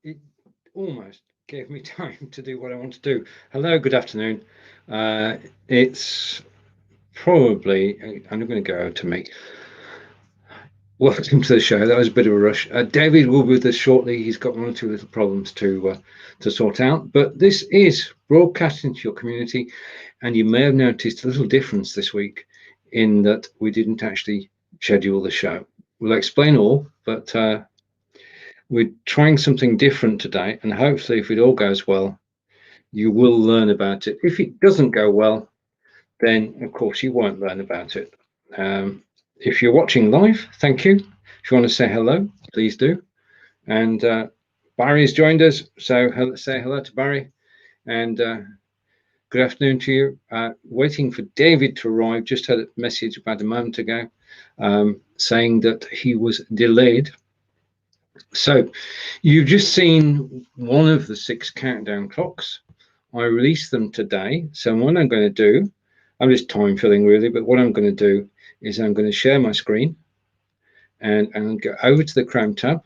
it almost gave me time to do what I want to do. Hello, good afternoon. It's probably, I'm going to go to me. Welcome to the show. That was a bit of a rush. David will be with us shortly. He's got one or two little problems to sort out. But this is broadcasting to your community, and you may have noticed a little difference this week in that we didn't actually schedule the show. We'll explain all, but we're trying something different today, and hopefully, if it all goes well, you will learn about it. If it doesn't go well, then of course you won't learn about it. If you're watching live, thank you. If you want to say hello, please do. And Barry's joined us, so say hello to Barry. And good afternoon to you. Waiting for David to arrive. Just had a message about a moment ago saying that he was delayed. So you've just seen one of the 6 countdown clocks. I released them today. So what I'm going to do, I'm just time filling really, but what I'm going to do is I'm going to share my screen and I'm going to go over to the Chrome tab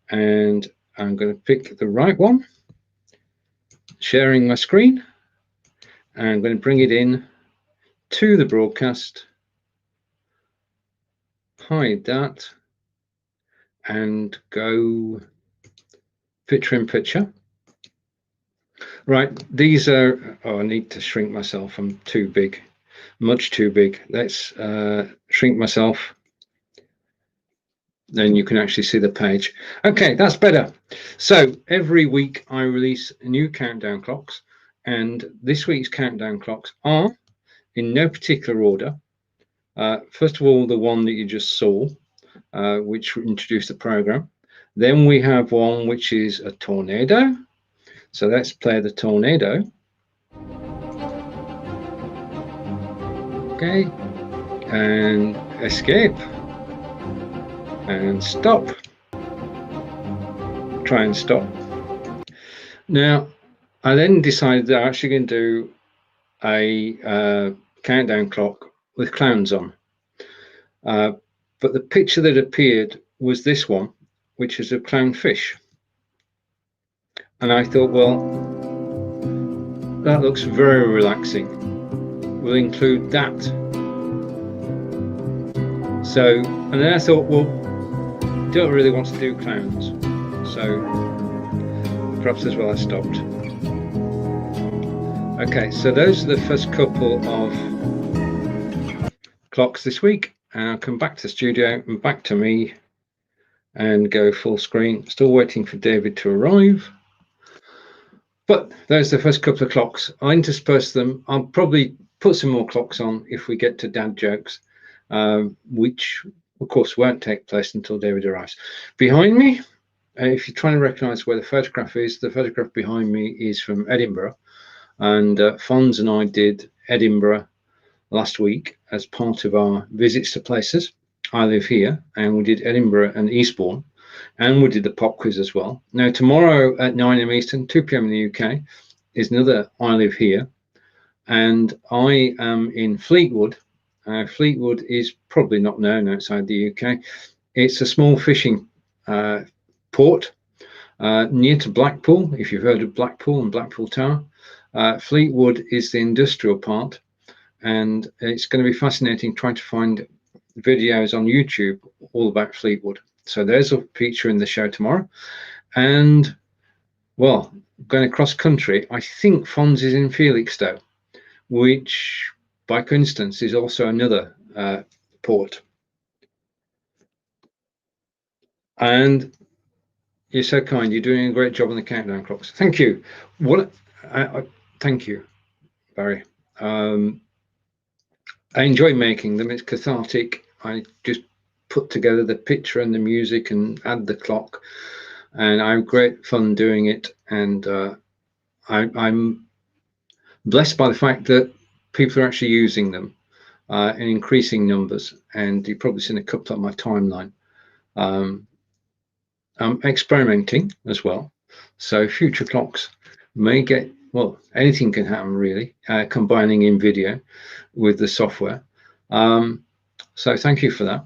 and I'm going to pick the right one, sharing my screen, and I'm going to bring it in to the broadcast, hide that, and go picture in picture. Right, these are, oh, I need to shrink myself. I'm too big, much too big. Let's shrink myself. Then you can actually see the page. Okay, that's better. So every week I release new countdown clocks, and this week's countdown clocks are in no particular order. First of all, the one that you just saw, which introduced the program. Then we have one which is a tornado. So let's play the tornado. Okay, and escape, and stop. Try and stop. Now, I then decided that I'm actually going to do a countdown clock with clowns on. But the picture that appeared was this one, which is a clownfish. And I thought, well, that looks very relaxing. We'll include that. So, and then I thought, well, don't really want to do clowns. So perhaps as well I stopped. Okay, so those are the first couple of clocks this week. And I'll come back to the studio and back to me and go full screen. Still waiting for David to arrive. But those are the first couple of clocks. I intersperse them. I'll probably put some more clocks on if we get to dad jokes, which of course won't take place until David arrives. Behind me, if you're trying to recognize where the photograph is, the photograph behind me is from Edinburgh. And Fons and I did Edinburgh last week as part of our visits to places. I live here, and we did Edinburgh and Eastbourne, and we did the pop quiz as well. Now, tomorrow at 9 a.m. Eastern, 2 p.m. in the UK, is another I Live Here, and I am in Fleetwood. Fleetwood is probably not known outside the UK. It's a small fishing port near to Blackpool, if you've heard of Blackpool and Blackpool Tower. Fleetwood is the industrial part, and it's going to be fascinating trying to find videos on YouTube all about Fleetwood. So there's a feature in the show tomorrow. And, well, going across country, I think Fons is in Felixstowe, which by coincidence is also another port. And you're so kind. You're doing a great job on the countdown clocks. Thank you. Thank you, Barry. I enjoy making them. It's cathartic. I just put together the picture and the music and add the clock, and I have great fun doing it. And I'm blessed by the fact that people are actually using them in increasing numbers. And you've probably seen a couple on my timeline. I'm experimenting as well, so future clocks may get, well, anything can happen really, combining in video with the software. So thank you for that.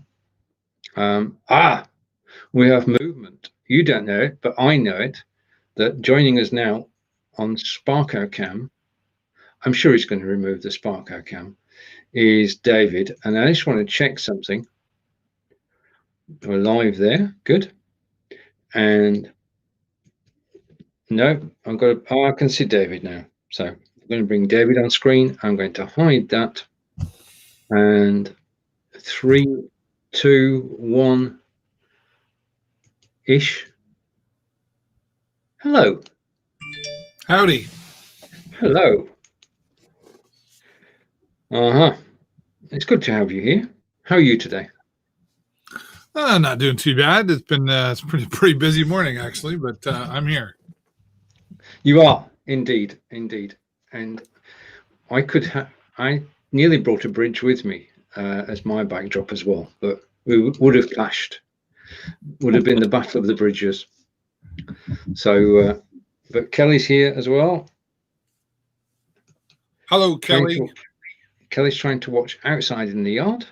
We have movement. You don't know it, but I know it. That joining us now on Sparko Cam, I'm sure he's going to remove the Sparko Cam, is David. And I just want to check something. We're live there. Good. And no, I've got. I can see David now. So I'm going to bring David on screen. I'm going to hide that. And 3, 2, 1 ish. Hello. Howdy. Hello. It's good to have you here. How are you today? Not doing too bad. It's been it's pretty busy morning actually, but I'm here. You are indeed, and I nearly brought a bridge with me as my backdrop as well, but we would have clashed. Would have been the battle of the bridges. So, but Kelly's here as well. Hello, Kelly. Kelly's trying to watch outside in the yard,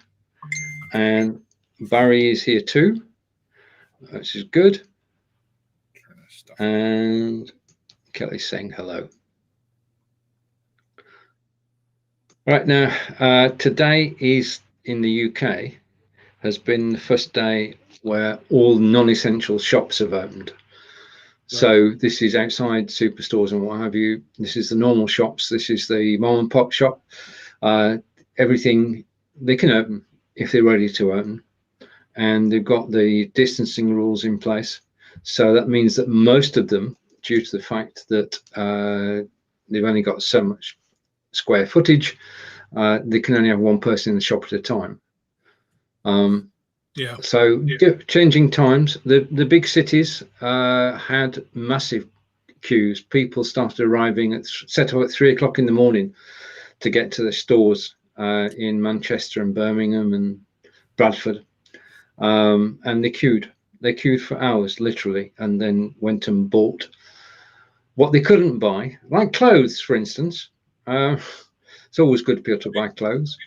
and Barry is here too, which is good. And Kelly's saying hello. Right now, today is in the UK has been the first day where all non-essential shops have opened. So this is outside superstores and what have you. This is the normal shops. This is the mom and pop shop. Everything they can open if they're ready to open, and they've got the distancing rules in place. So that means that most of them, due to the fact that they've only got so much square footage, they can only have one person in the shop at a time. So changing times. The big cities had massive queues. People started arriving set up at 3 o'clock in the morning to get to the stores in Manchester and Birmingham and Bradford, and they queued for hours literally, and then went and bought what they couldn't buy, like clothes, for instance. It's always good to be able to buy clothes.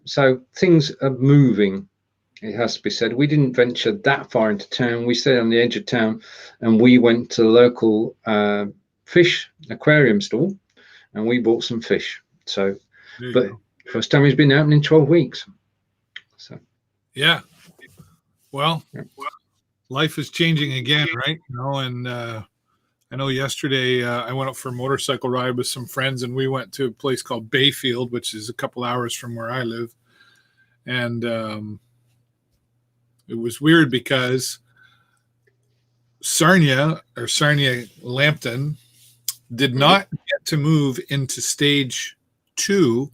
So things are moving, it has to be said. We didn't venture that far into town. We stayed on the edge of town, and we went to the local fish aquarium store, and we bought some fish. So, but first time he's been out in 12 weeks. So, yeah. Well, life is changing again, right? You know, and I know yesterday I went out for a motorcycle ride with some friends, and we went to a place called Bayfield, which is a couple hours from where I live. And it was weird because Sarnia Lambton did not get to move into stage 2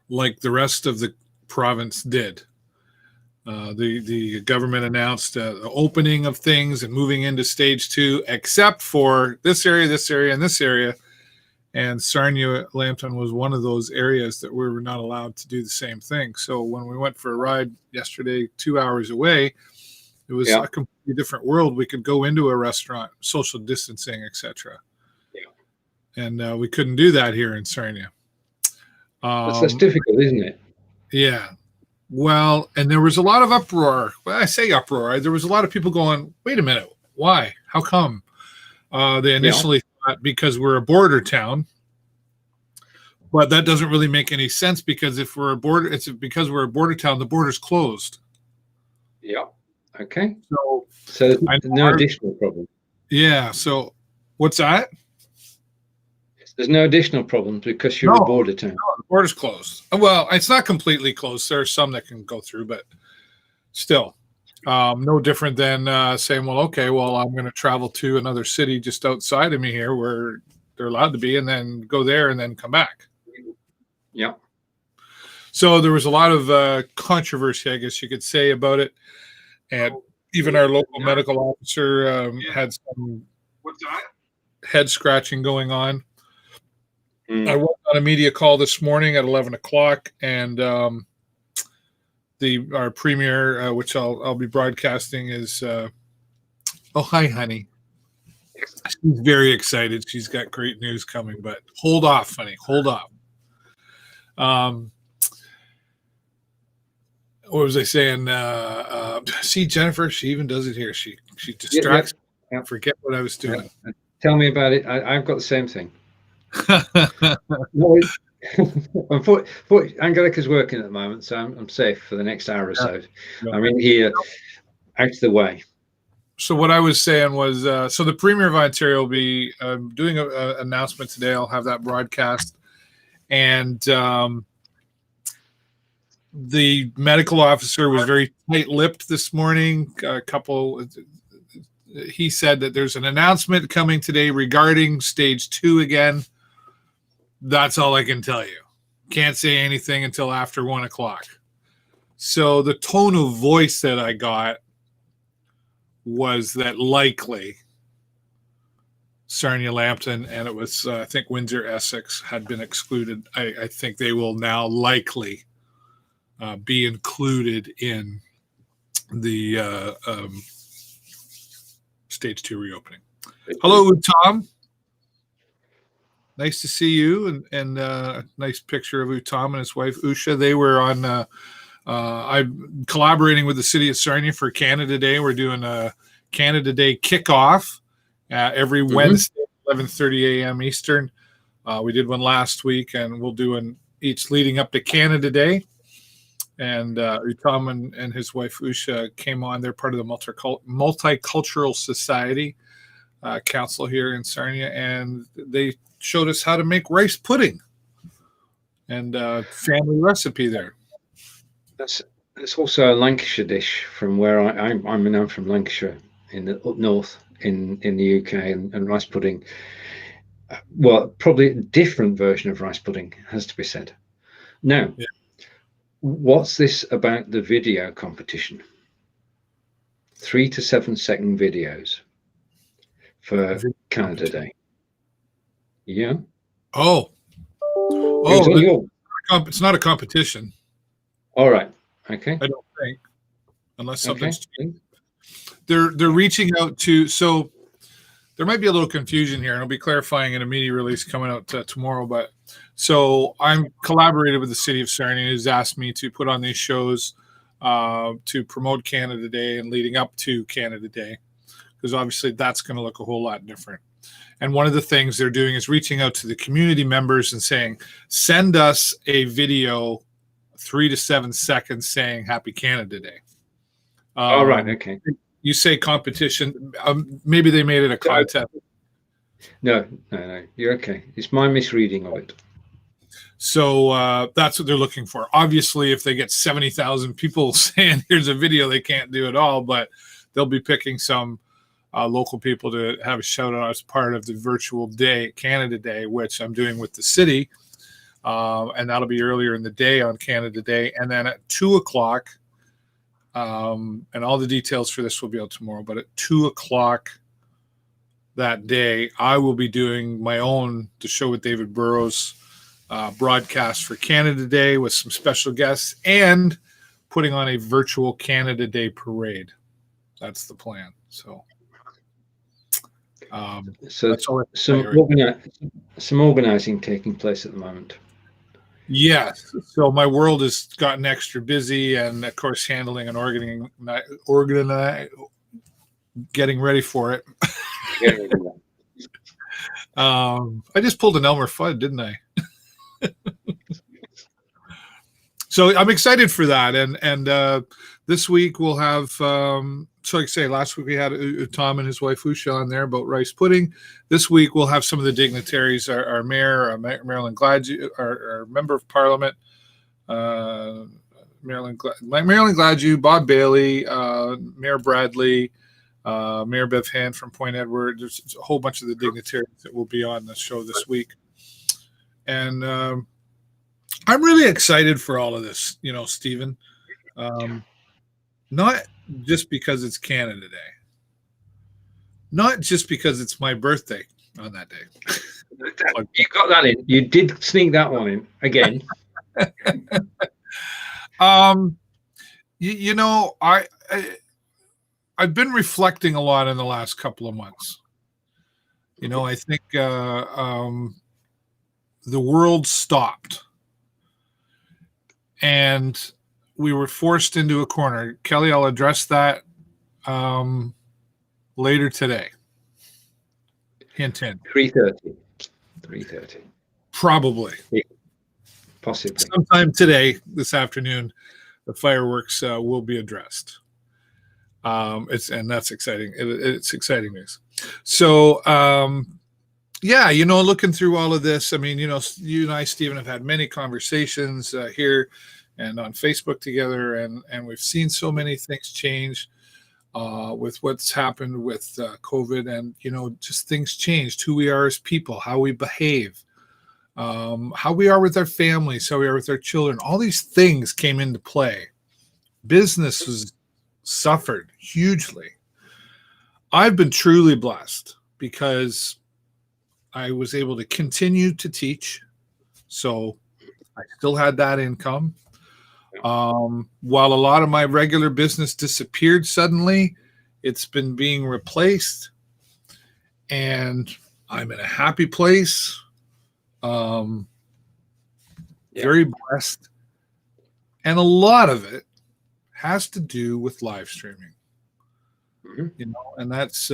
like the rest of the province did. The government announced the opening of things and moving into stage 2, except for this area, and this area. And Sarnia Lambton was one of those areas that we were not allowed to do the same thing. So when we went for a ride yesterday, 2 hours away, it was a completely different world. We could go into a restaurant, social distancing, etc. And we couldn't do that here in Sarnia. That's difficult, isn't it? Yeah. Well, and there was a lot of uproar. Well, I say uproar. There was a lot of people going, wait a minute, why? How come? They initially thought because we're a border town. But that doesn't really make any sense, because if we're a border, it's because we're a border town, the border's closed. Yeah. Okay. So there's no additional problem. Yeah. So what's that? There's no additional problems because you're a border town. No, the border's closed. Well, it's not completely closed. There are some that can go through, but still, no different than saying, well, okay, well, I'm going to travel to another city just outside of me here where they're allowed to be, and then go there and then come back. Yeah. So there was a lot of controversy, I guess you could say, about it. And even our local medical officer had some head scratching going on. I was on a media call this morning at 11 o'clock, and our premier, which I'll be broadcasting, is oh, hi, honey. She's very excited. She's got great news coming, but hold off, honey. Hold off. what was I saying? See, Jennifer, she even does it here. She Yep. distracts me. Forget what I was doing. Tell me about it. I've got the same thing. No, unfortunately, Angelica's working at the moment, so I'm safe for the next hour or so. I'm in here, out of the way. So what I was saying was, so the Premier of Ontario will be doing an announcement today. I'll have that broadcast, and the medical officer was very tight-lipped this morning. He said that there's an announcement coming today regarding stage 2 again. That's all I can tell you. Can't say anything until after 1:00. So the tone of voice that I got was that likely Sarnia Lambton, and it was, I think, Windsor Essex had been excluded. I think they will now likely be included in the stage 2 reopening. Hello, Tom. Nice to see you, and a nice picture of Tom and his wife Usha. They were on. I'm collaborating with the city of Sarnia for Canada Day. We're doing a Canada Day kickoff every Wednesday, 11:30 a.m. Eastern. We did one last week, and we'll do one each leading up to Canada Day. And Tom and his wife Usha came on. They're part of the Multicultural Society Council here in Sarnia, and they showed us how to make rice pudding and family recipe there. That's also a Lancashire dish from where I'm from Lancashire in the up north in the UK, and rice pudding. Well, probably a different version of rice pudding has to be said. Now, what's this about the video competition? 3 to 7 second videos for Canada Day. Yeah. Oh, it's not a competition. All right. Okay. I don't think, unless something's changed. They're reaching out to, so there might be a little confusion here, and I'll be clarifying in a media release coming out tomorrow. But so I'm collaborated with the city of Sarnia, who's asked me to put on these shows to promote Canada Day and leading up to Canada Day, because obviously that's going to look a whole lot different. And one of the things they're doing is reaching out to the community members and saying, send us a video 3 to 7 seconds saying Happy Canada Day. All right. Okay. You say competition. Maybe they made it a contest. No. You're okay. It's my misreading of it. So that's what they're looking for. Obviously, if they get 70,000 people saying here's a video, they can't do it all, but they'll be picking some local people to have a shout out as part of the virtual day, Canada Day, which I'm doing with the city. And that'll be earlier in the day on Canada Day. And then at 2:00, and all the details for this will be out tomorrow, but at 2:00 that day, I will be doing my own The Show with David Burrows broadcast for Canada Day with some special guests and putting on a virtual Canada Day parade. That's the plan. So some organizing taking place at the moment. Yes. So my world has gotten extra busy, and of course, handling and getting ready for it. I just pulled an Elmer Fudd, didn't I? So I'm excited for that, and this week we'll have. So like I say, last week we had Tom and his wife Usha on there about rice pudding. This week we'll have some of the dignitaries, our mayor, Marilyn Gladue, our member of parliament, Marilyn Gladue, Bob Bailey, Mayor Bradley, Mayor Bev Hand from Point Edward. There's a whole bunch of the dignitaries that will be on the show this week. And I'm really excited for all of this, Stephen. Not just because it's Canada Day. Not just because it's my birthday on that day. You got that in. You did sneak that one in again. I've been reflecting a lot in the last couple of months. I think the world stopped, and we were forced into a corner. Kelly, I'll address that later today. Hint, hint. 3:30. 3:30. Probably. Yeah, possibly. Sometime today, this afternoon, the fireworks will be addressed. And that's exciting. It's exciting news. So, yeah, looking through all of this, I mean, you and I, Stephen, have had many conversations here and on Facebook together, and we've seen so many things change with what's happened with COVID, and just things changed. Who we are as people, how we behave, how we are with our families, how we are with our children. All these things came into play. Business was suffered hugely. I've been truly blessed because I was able to continue to teach, so I still had that income. While a lot of my regular business disappeared suddenly, it's been being replaced, and I'm in a happy place. Very blessed, and a lot of it has to do with live streaming. And that's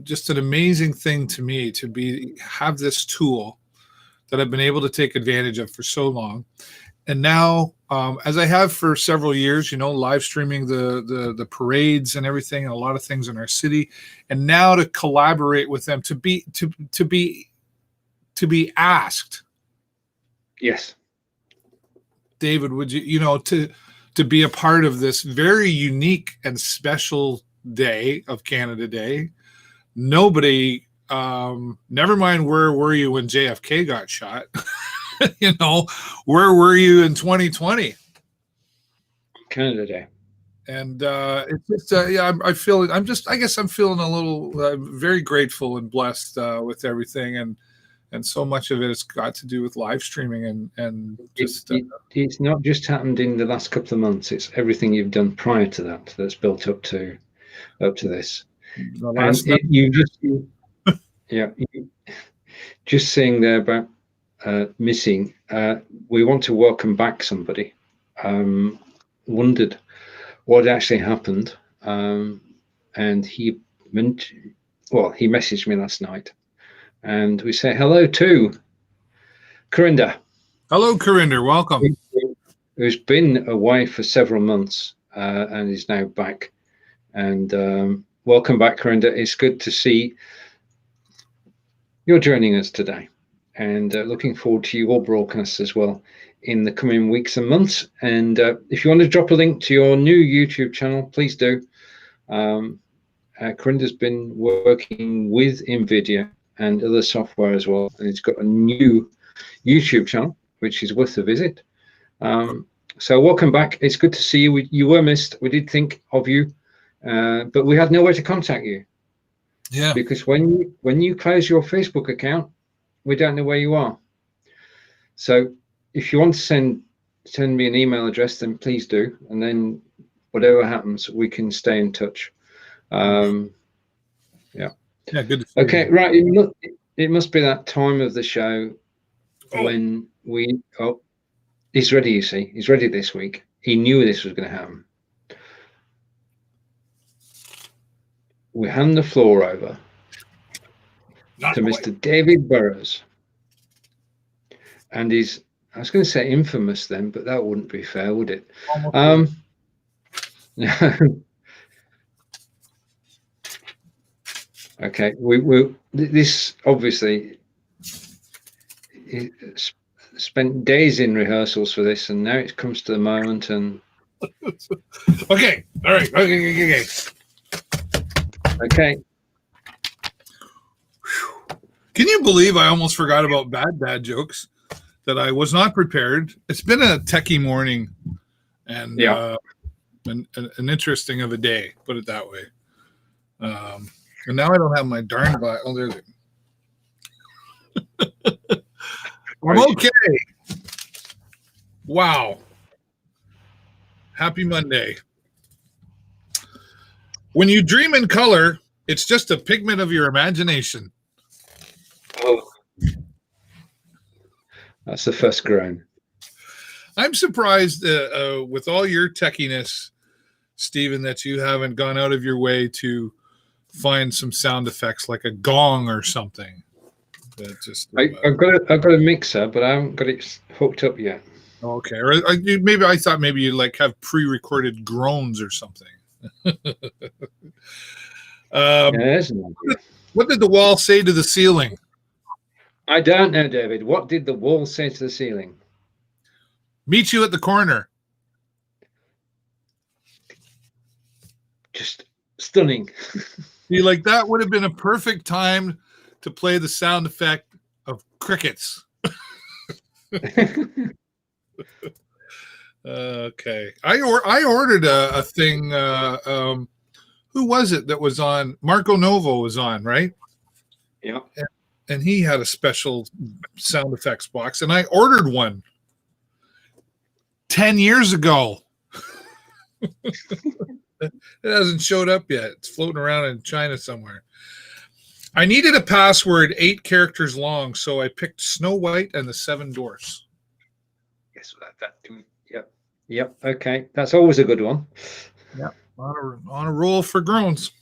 just an amazing thing to me to have this tool that I've been able to take advantage of for so long. And now, as I have for several years, live streaming the parades and everything, and a lot of things in our city, and now to collaborate with them, to be asked. Yes. David, would you, to be a part of this very unique and special day of Canada Day? Nobody, never mind where were you when JFK got shot? Where were you in 2020? Canada Day. And it's just, I guess I'm feeling a little very grateful and blessed with everything, and so much of it has got to do with live streaming and just. It's not just happened in the last couple of months. It's everything you've done prior to that's built up to this. Just saying there about missing. We want to welcome back somebody. Wondered what actually happened, and he messaged me last night, and we say hello to Corinda. Hello, Corinda. Welcome. Who's been away for several months and is now back. And welcome back, Corinda. It's good to see you're joining us today, and looking forward to your broadcasts as well in the coming weeks and months. And if you want to drop a link to your new YouTube channel, please do. Corinda's been working with NVIDIA and other software as well, and it's got a new YouTube channel, which is worth a visit. So welcome back. It's good to see you. You were missed. We did think of you, but we had no way to contact you. Yeah. Because when you close your Facebook account, we don't know where you are. So if you want to send me an email address, then please do. And then whatever happens, we can stay in touch. Yeah. Yeah, good to see okay, you. Right. It must be that time of the show when he's ready, you see. He's ready this week. He knew this was going to happen. We hand the floor over to Mr. David Burrows. And he's, I was going to say infamous then, but that wouldn't be fair, would it? Okay, this obviously spent days in rehearsals for this, and now it comes to the moment. And okay, all right, okay. Can you believe I almost forgot about bad dad jokes? That I was not prepared. It's been a techie morning, and an interesting of a day. Put it that way. And now I don't have my darn glass. Oh, there's it. I'm okay. Wow. Happy Monday. When you dream in color, it's just a pigment of your imagination. Oh, that's the first groan. I'm surprised with all your techiness, Stephen, that you haven't gone out of your way to find some sound effects like a gong or something. I've got a mixer, but I haven't got it hooked up yet. Okay, or maybe I thought maybe you like have pre-recorded groans or something. What did the wall say to the ceiling? I don't know, David. What did the wall say to the ceiling? Meet you at the corner. Just stunning. See, like that would have been a perfect time to play the sound effect of crickets. Okay, I ordered a thing. Who was it that was on? Marco Novo was on, right? Yeah. And he had a special sound effects box, and I ordered one 10 years ago. It hasn't showed up yet. It's floating around in China somewhere. I needed a password 8 characters long, so I picked Snow White and the 7 Dwarfs. Yes, yep. Okay, that's always a good one. Yep, on a roll for groans.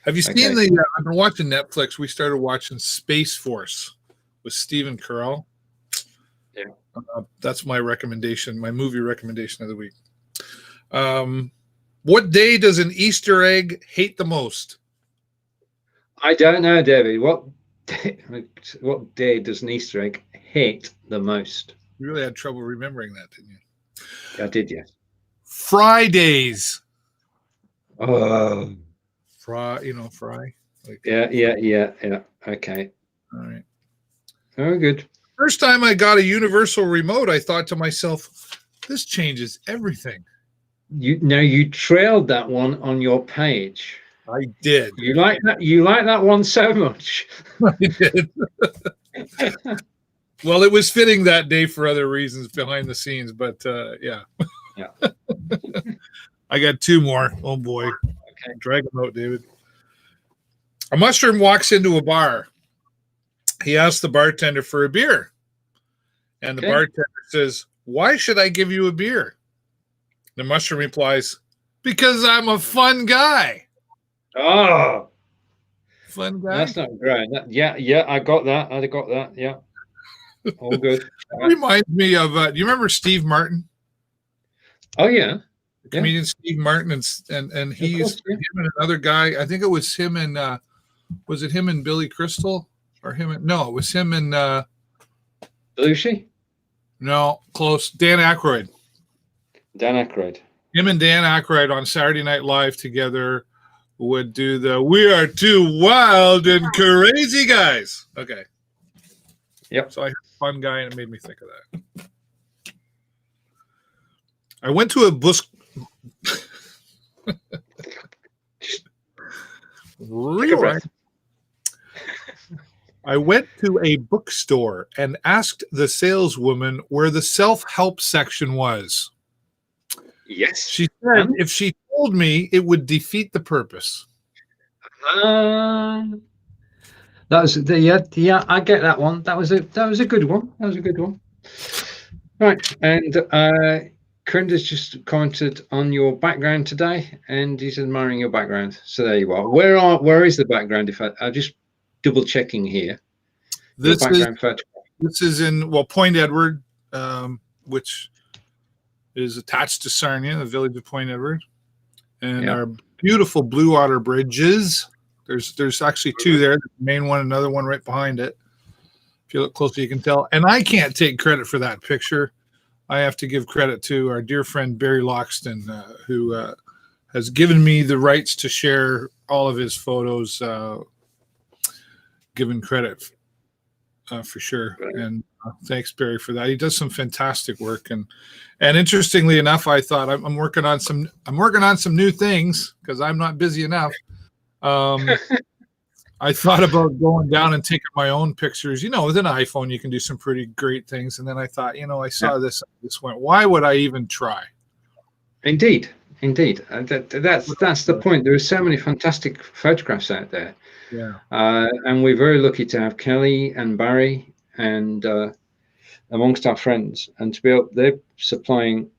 Have you seen I've been watching Netflix. We started watching Space Force with Stephen Carell. Yeah. That's my recommendation, my movie recommendation of the week. What day does an Easter egg hate the most? I don't know, David. What day does an Easter egg hate the most? You really had trouble remembering that, didn't you? I did, yes. Fridays. Oh. Fry. Like, Yeah. Okay. All right. Oh, good. First time I got a universal remote, I thought to myself, this changes everything. You trailed that one on your page. I did. You like that one so much. I did. Well, it was fitting that day for other reasons behind the scenes, but yeah. I got 2 more. Oh boy. Okay. Drag them out, David. A mushroom walks into a bar. He asks the bartender for a beer. And the bartender says, "Why should I give you a beer?" The mushroom replies, "Because I'm a fun guy." Oh, fun guy. That's not great. Yeah, I got that. Yeah. All good. That reminds me of, do you remember Steve Martin? Oh, yeah. Comedian Steve Martin, and he's him and another guy. I think it was him and, was it him and Billy Crystal? Or him and, no, it was him and, Belushi? No, close. Dan Aykroyd. Him and Dan Aykroyd on Saturday Night Live together would do the "We Are Two Wild and Crazy Guys." Okay. Yep. So I heard fun guy, and it made me think of that. I went to a book. I went to a bookstore and asked the saleswoman where the self-help section was. Yes. She said if she told me, it would defeat the purpose. That was yeah. I get that one. That was a good one. Right, and Corinda's just commented on your background today, and he's admiring your background. So there you are. Where is the background? If I just double checking here. This is in Point Edward, which is attached to Sarnia, the village of Point Edward, and our beautiful blue water bridges. There's actually 2 there. The main one, another one right behind it. If you look closely, you can tell. And I can't take credit for that picture. I have to give credit to our dear friend Barry Loxton, who has given me the rights to share all of his photos. Given credit for sure, and thanks Barry for that. He does some fantastic work, and interestingly enough, I thought I'm working on some new things because I'm not busy enough. I thought about going down and taking my own pictures. With an iPhone, you can do some pretty great things. And then I thought, I saw this went, why would I even try? Indeed. That's the point. There are so many fantastic photographs out there. Yeah. And we're very lucky to have Kelly and Barry and amongst our friends, and to be able, they're supplying.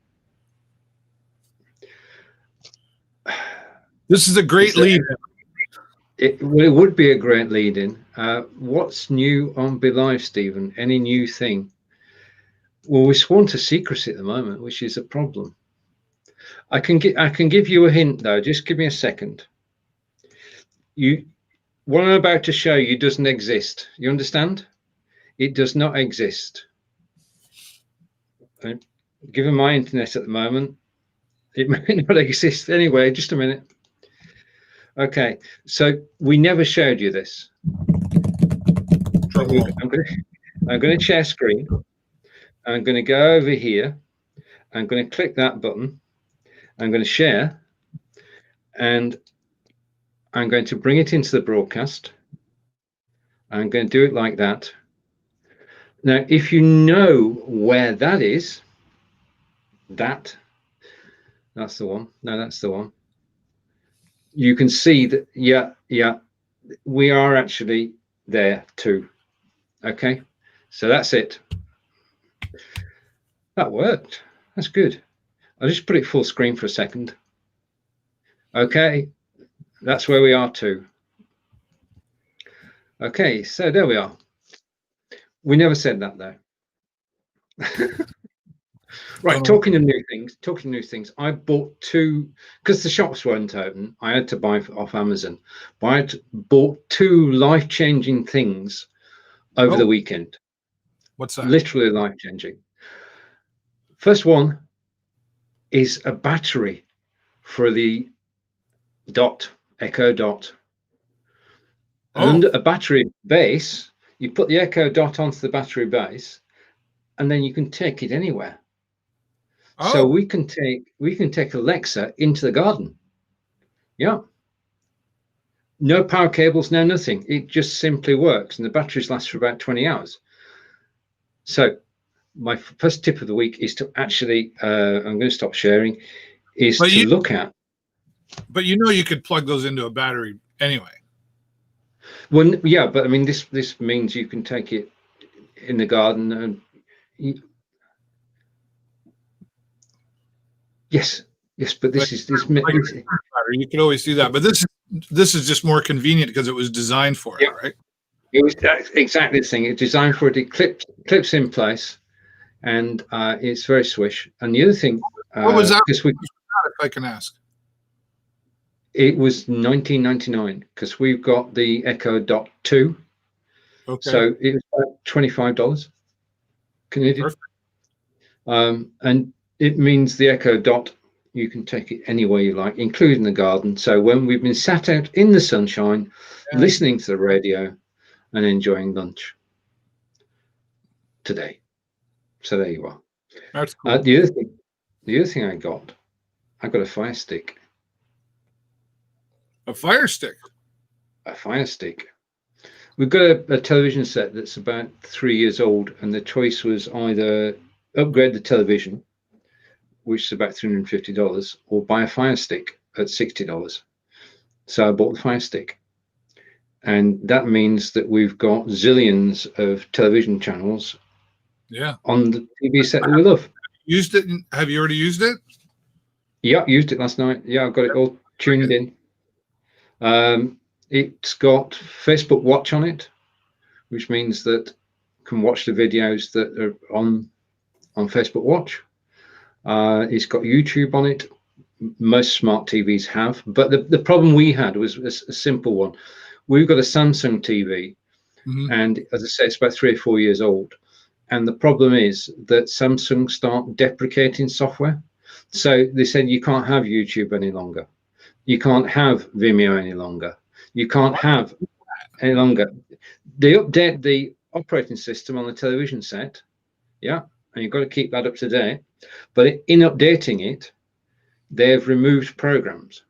This is a great lead. It would be a great lead in. What's new on Be Live, Stephen? Any new thing? Well, we're sworn to secrecy at the moment, which is a problem. I can give you a hint though. Just give me a second. What I'm about to show you doesn't exist. You understand? It does not exist. Given my internet at the moment, it may not exist anyway. Just a minute. Okay, so we never showed you this. I'm going to share screen. I'm going to go over here. I'm going to click that button. I'm going to share, and I'm going to bring it into the broadcast. I'm going to do it like that. Now, if you know where that is, that's the one. No, that's the one. You can see that, yeah, we are actually there too. Okay, so that's it. That worked. That's good. I'll just put it full screen for a second. Okay, that's where we are too. Okay, so there we are. We never said that though. Right, talking of new things, I bought two, because the shops weren't open, I had to buy off Amazon, but I bought two life-changing things over the weekend. What's that? Literally life-changing. First one is a battery for the Echo Dot. And a battery base, you put the Echo Dot onto the battery base, and then you can take it anywhere. So we can take Alexa into the garden. Yeah. No power cables, no nothing. It just simply works, and the batteries last for about 20 hours. So my first tip of the week is to actually, I'm going to stop sharing, is to look at. But you know you could plug those into a battery anyway. Well, yeah, but I mean, this means you can take it in the garden and yes, but this you could always do that, but this is just more convenient because it was designed for it, right? It was exactly the thing. It's designed for it. It clips in place, and it's very swish. And the other thing, what was that? If I can ask, it was $19.99 because we've got the Echo Dot 2. Okay. So it was about $25 Canadian. Perfect. And it means the Echo Dot, you can take it anywhere you like, including the garden. So when we've been sat out in the sunshine, listening to the radio and enjoying lunch today. So there you are. That's cool. The other thing I got a Fire Stick. A Fire Stick? A Fire Stick. We've got a television set that's about 3 years old, and the choice was either upgrade the television, which is about $350, or buy a Fire Stick at $60. So I bought the Fire Stick. And that means that we've got zillions of television channels on the TV set that we love. Used it? Have you already used it? Yeah, used it last night. Yeah, I've got it all tuned in. It's got Facebook Watch on it, which means that you can watch the videos that are on Facebook Watch. It's got YouTube on it. Most smart TVs have, but the problem we had was a simple one. We've got a Samsung TV, and as I say, it's about 3 or 4 years old. And the problem is that Samsung start deprecating software. So they said you can't have YouTube any longer. You can't have Vimeo any longer. You can't have any longer. They update the operating system on the television set, and you've got to keep that up to date. But in updating it, they've removed programs,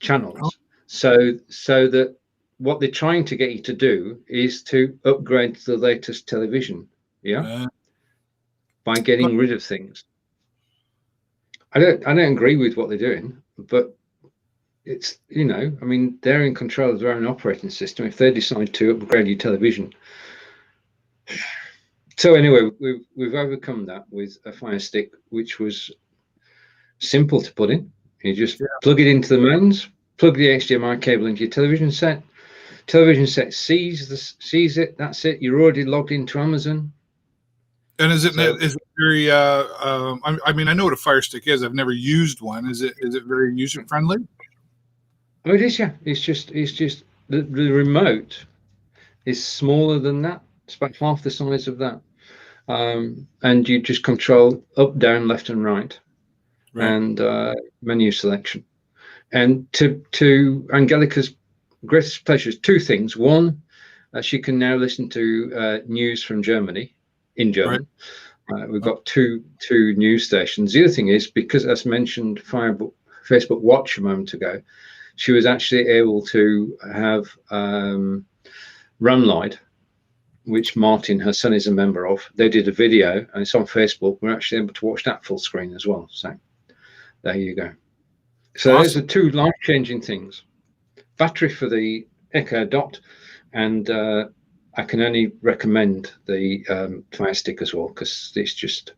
channels, so that what they're trying to get you to do is to upgrade to the latest television, by getting rid of things. I don't agree with what they're doing, but it's, I mean, they're in control of their own operating system. If they decide to upgrade your television, So anyway, we've overcome that with a Fire Stick, which was simple to put in. You just plug it into the mains, plug the HDMI cable into your television set. Television set sees it. That's it. You're already logged into Amazon. And is it very? I mean, I know what a Fire Stick is. I've never used one. Is it very user friendly? Oh, it is. Yeah, it's just the remote is smaller than that. It's about half the size of that, and you just control up, down, left, and right. And menu selection. And to Angelica's greatest pleasures, two things. One, she can now listen to news from Germany in German. We've got two news stations. The other thing is, because as mentioned, Facebook Watch a moment ago, she was actually able to have Runlight, which Martin, her son, is a member of. They did a video, and it's on Facebook. We're actually able to watch that full screen as well. So there you go. So awesome. Those are two life-changing things. Battery for the Echo Dot, and I can only recommend the Fire Stick as well, because it's just,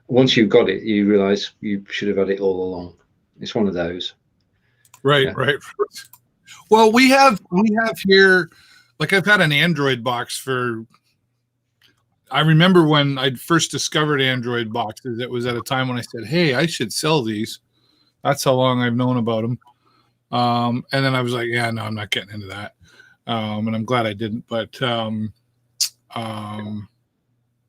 once you've got it, you realize you should have had it all along. It's one of those. Right. Well, we have here, like, I've had an Android box for, I remember when I first discovered Android boxes, it was at a time when I said, hey, I should sell these. That's how long I've known about them. And then I was like, yeah, no, I'm not getting into that. And I'm glad I didn't. But in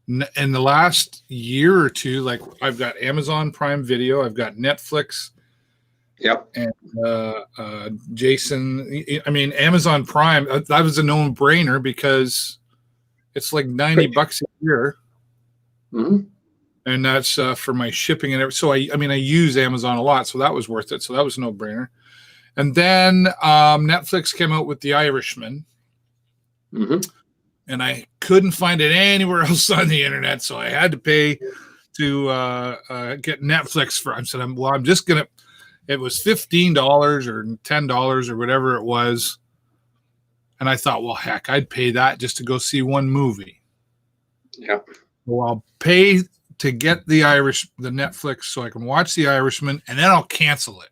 the last year or two, like, I've got Amazon Prime Video, I've got Netflix. Yep. And Jason, I mean, Amazon Prime, that was a no-brainer because it's like $90 a year. Mm-hmm. And that's for my shipping and everything. So I use Amazon a lot, so that was worth it. So that was a no-brainer. And then Netflix came out with The Irishman. Mm-hmm. And I couldn't find it anywhere else on the internet, so I had to pay to get Netflix for. I said, I'm just gonna. It was $15 or $10 or whatever it was, and I thought, well, heck, I'd pay that just to go see one movie. Yeah. Well, I'll pay to get the Netflix so I can watch The Irishman, and then I'll cancel it.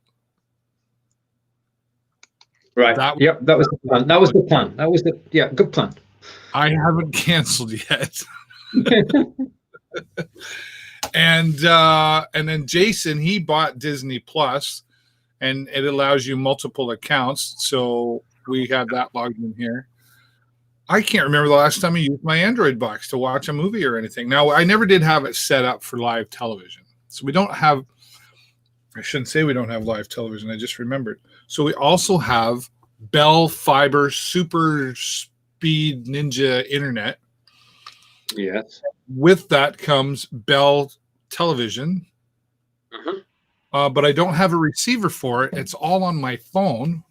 Right. That was the plan. That was the plan. That was good plan. I haven't canceled yet. And then Jason, he bought Disney Plus, and it allows you multiple accounts. So we have that logged in here. I can't remember the last time I used my Android box to watch a movie or anything. Now, I never did have it set up for live television. So we don't have, I shouldn't say we don't have live television. I just remembered. So we also have Bell Fiber Super Speed Ninja Internet. Yes. With that comes Bell Television. Mm-hmm. But I don't have a receiver for it. It's all on my phone.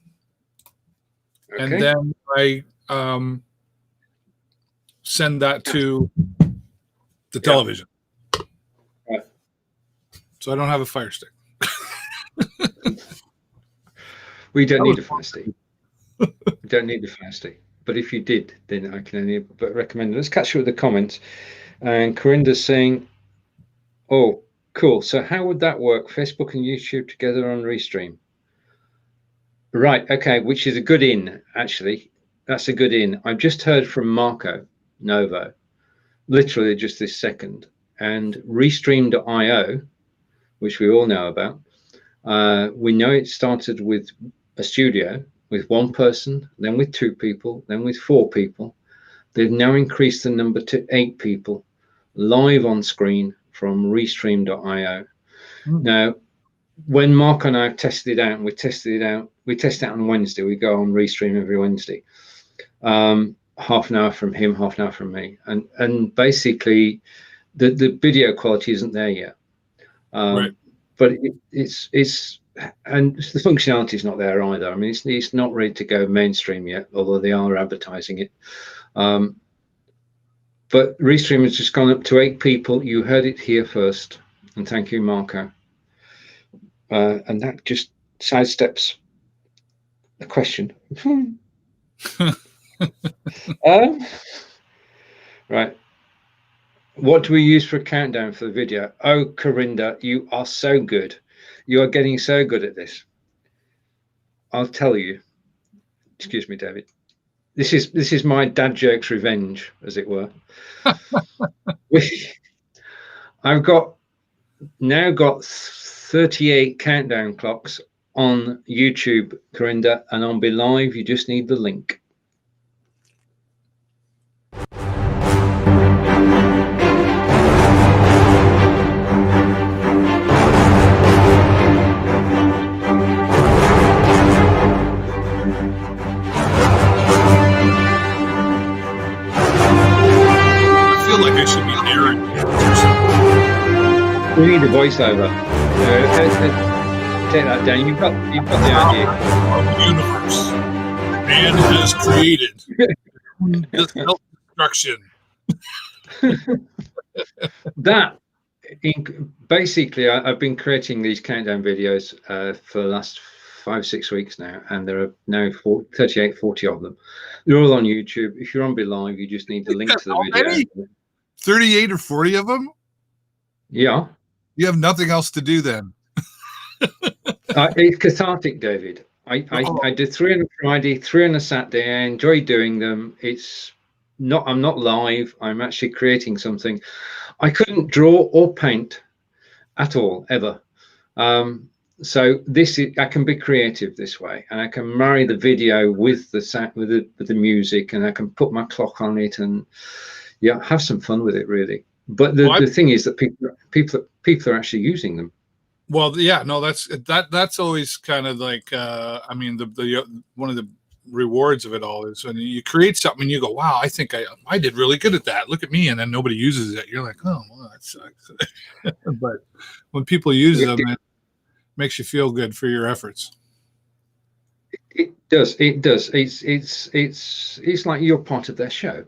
Okay. And then I send that to the television. Right. So I don't have a Fire Stick. We don't need a Fire Stick. We don't need a Fire Stick. But if you did, then I can only recommend it. Let's catch you with the comments. And Corinda's saying, oh, cool. So how would that work? Facebook and YouTube together on Restream. Right. Okay. Which is a good in, actually. That's a good in. I've just heard from Marco Novo, literally just this second. And Restream.io, which we all know about, we know it started with a studio with one person, then with 2 people, then with 4 people. They've now increased the number to 8 people live on screen from Restream.io. Now, when Mark and I have tested it out, and we test it out on Wednesday. We go on Restream every Wednesday. Half an hour from him, half an hour from me. And basically, the video quality isn't there yet. Right. But it's and the functionality is not there either. I mean, it's not ready to go mainstream yet, although they are advertising it. But Restream has just gone up to 8 people. You heard it here first, and thank you, Marco. And that just sidesteps the question. Right. What do we use for a countdown for the video? Oh, Corinda, you are so good. You are getting so good at this. I'll tell you. Excuse me, David. This is my dad jokes revenge, as it were. I've now got 38 countdown clocks on YouTube, Corinda, and on Be Live, you just need the link. I feel like I should be narrating or something. We need a voiceover. Take that down. You've got the idea. Universe. Man has created this self-destruction. Basically, I've been creating these countdown videos for the last 5-6 weeks now, and there are now 38, 40 of them. They're all on YouTube. If you're on Be Live, you just need the link to the video. 38 or 40 of them? Yeah. You have nothing else to do then. It's cathartic, David. I did 3 on a Friday, 3 on a Saturday. I enjoy doing them. I'm not live. I'm actually creating something. I couldn't draw or paint at all, ever. So I can be creative this way, and I can marry the video with the music, and I can put my clock on it, and have some fun with it, really. But the thing is that people are actually using them. Well, yeah, no, that's always kind of like I mean, the one of the rewards of it all is when you create something and you go, wow, I think I did really good at that. Look at me, and then nobody uses it. You're like, oh, well, that sucks. But when people use them, it makes you feel good for your efforts. It does. It's like you're part of their show.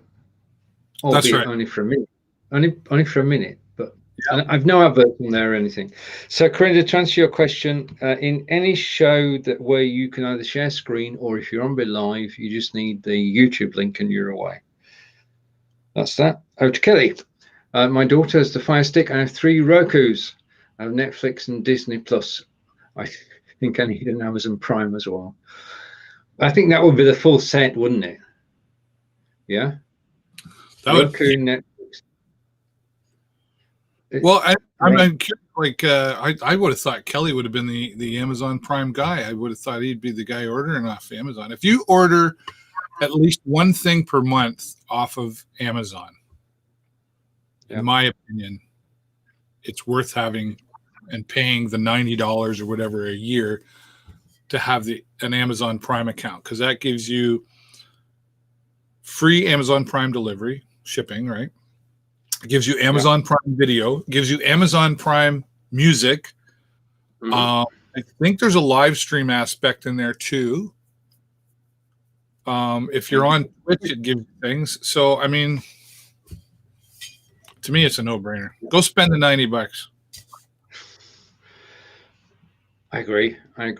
That's right. Only for a minute. Only for a minute. But I've no advert on there or anything. So, Corinda, to answer your question, in any show where you can either share screen, or if you're on Be Live, you just need the YouTube link and you're away. That's that. Over to Kelly. My daughter has the Fire Stick. I have 3 Rokus. I have Netflix and Disney Plus. I think I need an Amazon Prime as well. I think that would be the full set, wouldn't it? Yeah. Roku, Netflix. Well, I'm curious, like I would have thought Kelly would have been the Amazon Prime guy. I would have thought he'd be the guy ordering off Amazon. If you order at least one thing per month off of Amazon, in my opinion, it's worth having and paying the $90 or whatever a year to have an Amazon Prime account, because that gives you free Amazon Prime delivery, shipping, right? It gives you Amazon Prime Video, gives you Amazon Prime Music. I think there's a live stream aspect in there too. If you're on Twitch, it gives you things. So, I mean, to me, it's a no-brainer. Go spend the $90. I agree. I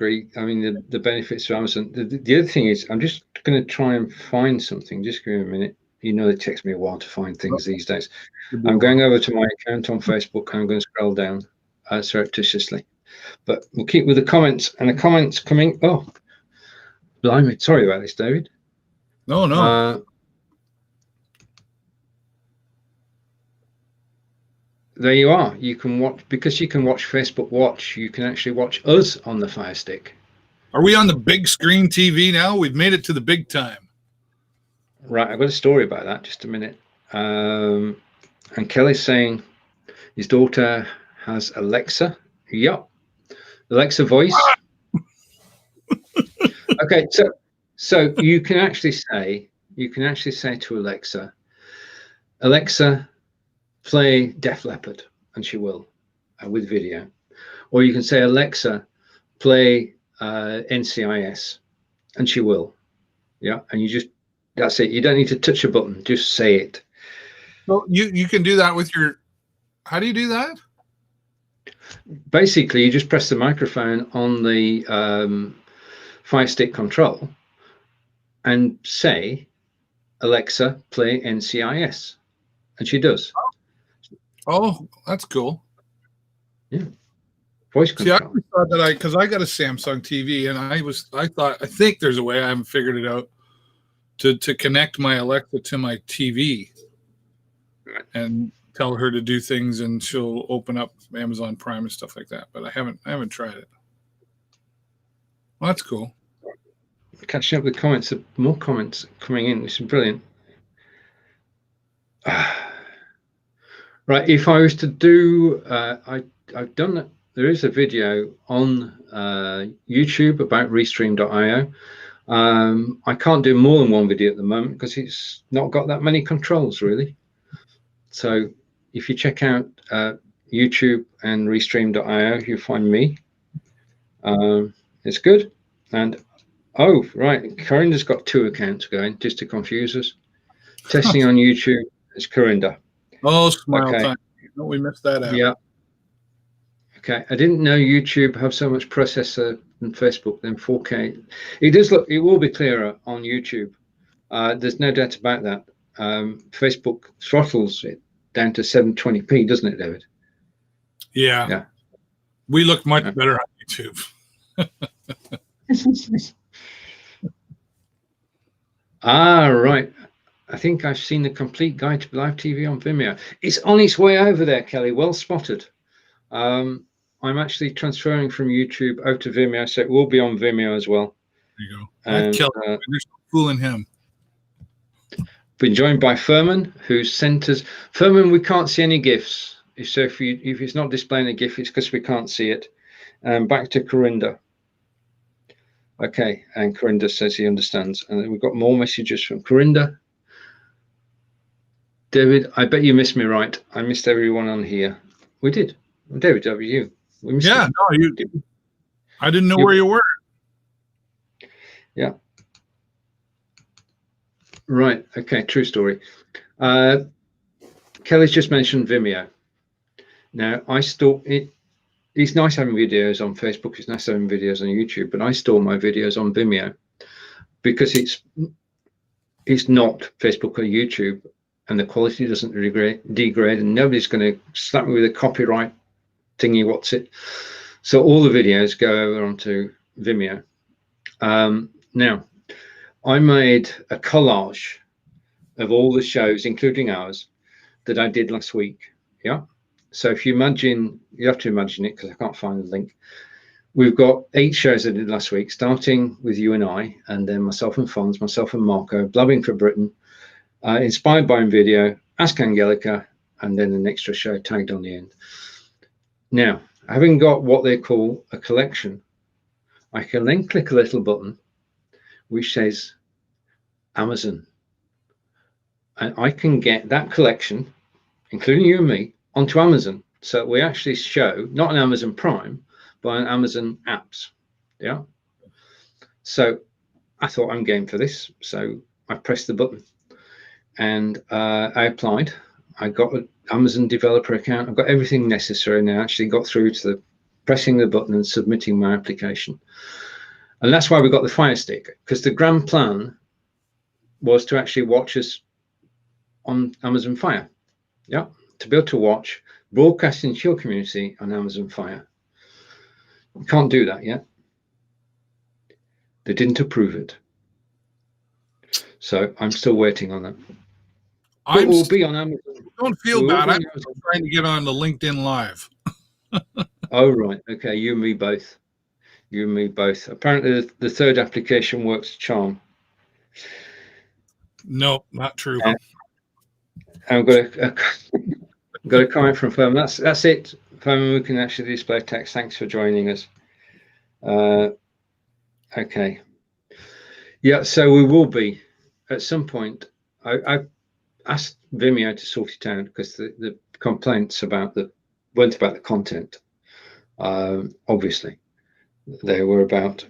mean, the benefits of Amazon. The other thing is, I'm just going to try and find something. Just give me a minute. You know, it takes me a while to find things these days. I'm going over to my account on Facebook, and I'm going to scroll down surreptitiously. But we'll keep with the comments, and the comments coming. Oh, blimey! Sorry about this, David. No. There you are. You can watch, because you can watch Facebook Watch. You can actually watch us on the Fire Stick. Are we on the big screen TV now? We've made it to the big time. Right, I've got a story about that. Just a minute. And Kelly's saying his daughter has Alexa. Yep, Alexa voice. Okay, so you can actually say to Alexa, play Def Leppard, and she will, with video. Or you can say, Alexa, play NCIS, and she will. Yeah, and that's it. You don't need to touch a button, just say it. Well, you can do that with your, how do you do that? Basically, you just press the microphone on the Fire Stick control and say, Alexa, play NCIS, and she does. Oh, that's cool. Yeah, voice See, I control. always thought that because I got a Samsung TV, and I think there's a way, I haven't figured it out, to connect my Alexa to my TV Right. and tell her to do things, and she'll open up Amazon Prime and stuff like that. But I haven't tried it. Well, that's cool. Catching up with comments, more comments coming in, which is brilliant. Right, if I was to do, I've done that. There is a video on YouTube about restream.io. I can't do more than one video at the moment because it's not got that many controls really. So if you check out YouTube and restream.io, you'll find me. It's good. And oh, right, Corinda's got 2 accounts going just to confuse us. Testing on YouTube is Corinda. Oh, smile Okay. time. No, we missed that out. Yeah. Okay. I didn't know YouTube have so much processor than Facebook than 4K. It does look, it will be clearer on YouTube. There's no doubt about that. Facebook throttles it down to 720p, doesn't it, David? Yeah. Yeah. We look much better on YouTube. Right. I think I've seen the complete guide to live TV on Vimeo. It's on its way over there, Kelly. Well spotted. I'm actually transferring from YouTube out to Vimeo, so it will be on Vimeo as well. There you go. And There's no fooling him. Been joined by Furman, who sent us. Furman, we can't see any GIFs. So if it's not displaying a GIF, it's because we can't see it. Back to Corinda. Okay, and Corinda says he understands. And then we've got more messages from Corinda. David, I bet you missed me, right? I missed everyone on here. We did. Well, David, that was you. We missed Yeah, you. no, I didn't know where you were. Yeah. Right. Okay. True story. Kelly's just mentioned Vimeo. Now, I store it. It's nice having videos on Facebook. It's nice having videos on YouTube, but I store my videos on Vimeo because it's not Facebook or YouTube, and the quality doesn't degrade, and nobody's going to slap me with a copyright thingy. What's it? So all the videos go over onto Vimeo. Now, I made a collage of all the shows, including ours, that I did last week. Yeah. So if you imagine, you have to imagine it because I can't find the link. We've got 8 shows I did last week, starting with you and I, and then myself and Fonz, myself and Marco, Blabbing for Britain, Inspired by Video, Ask Angelica, and then an extra show tagged on the end. Now, having got what they call a collection, I can then click a little button which says Amazon. And I can get that collection, including you and me, onto Amazon. So we actually show, not on Amazon Prime, but on Amazon apps. Yeah. So I thought I'm game for this. So I pressed the button and I applied. I got an Amazon developer account. I've got everything necessary, and I actually got through to the pressing the button and submitting my application. And that's why we got the Fire Stick, because the grand plan was to actually watch us on Amazon Fire. Yeah, to be able to watch broadcasting to your community on Amazon Fire. You can't do that yet. They didn't approve it. So I'm still waiting on that. But we'll be on Amazon. Don't feel bad. I'm trying to get on the LinkedIn Live. Oh, right. Okay. You and me both. You and me both. Apparently the third application works charm. No, not true. I've got a comment from Firm. That's it. Firm, we can actually display text. Thanks for joining us. Okay. Yeah, so we will be at some point. I asked Vimeo to sort it out because the complaints weren't about the content. Obviously, they were about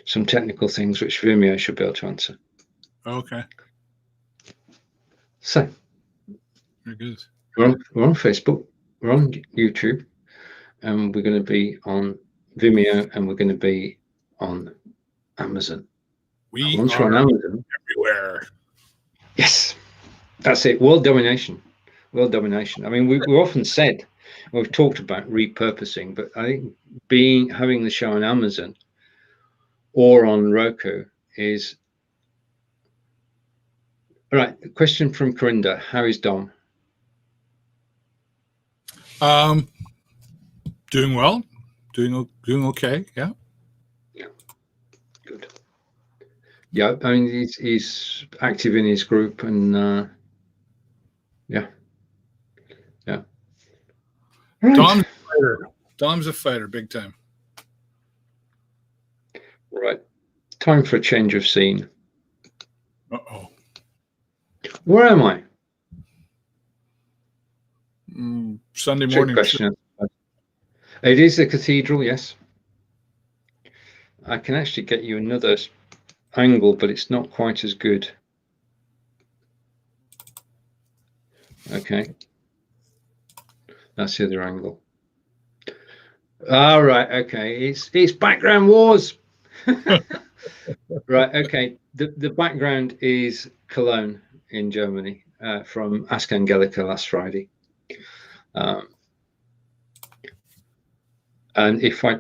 some technical things which Vimeo should be able to answer. Okay. So, very good. We're on Facebook, we're on YouTube, and we're going to be on Vimeo, and we're going to be on Amazon. Once we're on Amazon, everywhere. Yes, that's it. World domination. world domination. I mean, we've often said, we've talked about repurposing, but I think having the show on Amazon or on Roku is all right. Question from Corinda: how is Dom? Doing well, doing okay. Yeah. Yeah, good. Yeah, I mean, he's active in his group, and yeah. Right. Dom's a fighter, big time. Right. Time for a change of scene. Uh-oh. Where am I? Sunday morning. Question. It is the cathedral, yes. I can actually get you another angle, but it's not quite as good. Okay. That's the other angle. All right. Okay. It's background wars. Right. Okay. The background is Cologne in Germany from Ask Angelica last Friday. And if I,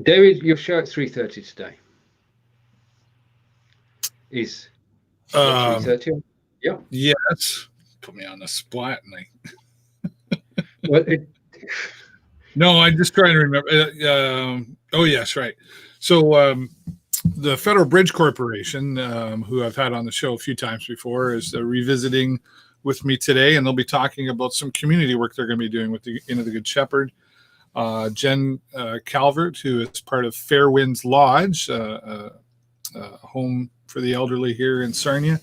David, your show at 3:30 today is 3:30. Yeah. Yes. Put me on the spot, and Well, no, I'm just trying to remember. Oh, yes, right. So the Federal Bridge Corporation, who I've had on the show a few times before, is revisiting with me today, and they'll be talking about some community work they're going to be doing with the Inn of the Good Shepherd. Jen Calvert, who is part of Fairwinds Lodge, home for the elderly here in Sarnia,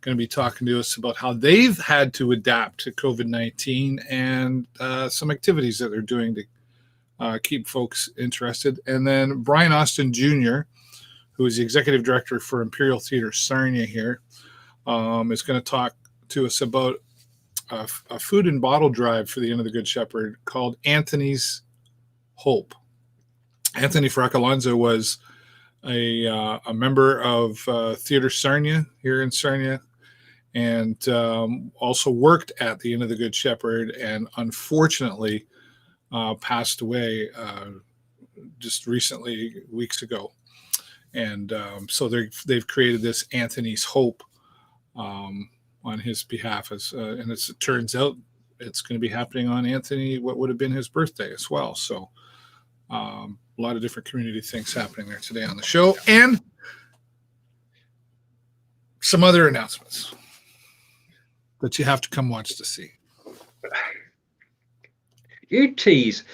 going to be talking to us about how they've had to adapt to COVID-19 and some activities that they're doing to keep folks interested. And then Brian Austin Jr., who is the executive director for Imperial Theater Sarnia here, is going to talk to us about a food and bottle drive for the Inn of the Good Shepherd called Anthony's Hope. Anthony Fracalonzo was a member of Theater Sarnia here in Sarnia, and also worked at the Inn of the Good Shepherd, and unfortunately passed away just recently, weeks ago. And so they've created this Anthony's Hope on his behalf, and it turns out it's going to be happening on Anthony, what would have been his birthday as well. So a lot of different community things happening there today on the show, and some other announcements that you have to come watch to see. You tease.